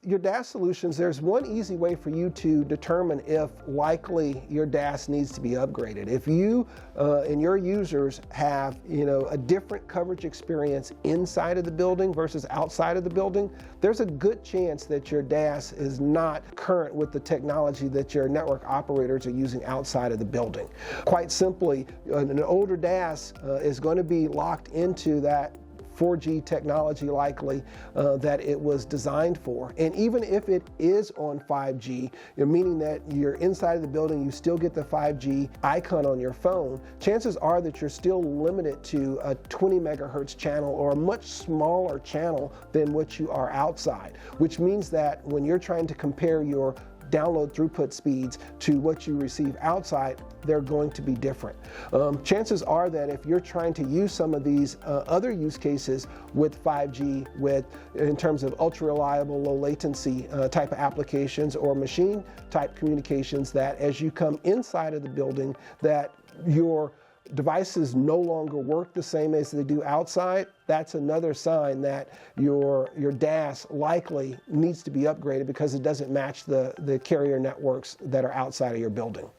your DAS solutions, there's one easy way for you to determine if likely your DAS needs to be upgraded. If you and your users have a different coverage experience inside of the building versus outside of the building, there's a good chance that your DAS is not current with the technology that your network operators are using outside of the building. Quite simply, an older DAS is going to be locked into that 4G technology likely that it was designed for. And even if it is on 5G, meaning that you're inside of the building, you still get the 5G icon on your phone, chances are that you're still limited to a 20 megahertz channel or a much smaller channel than what you are outside, which means that when you're trying to compare your download throughput speeds to what you receive outside, they're going to be different. Chances are that if you're trying to use some of these other use cases with 5G, in terms of ultra reliable, low latency type of applications or machine type communications, that as you come inside of the building, that your devices no longer work the same as they do outside, that's another sign that your DAS likely needs to be upgraded because it doesn't match the carrier networks that are outside of your building.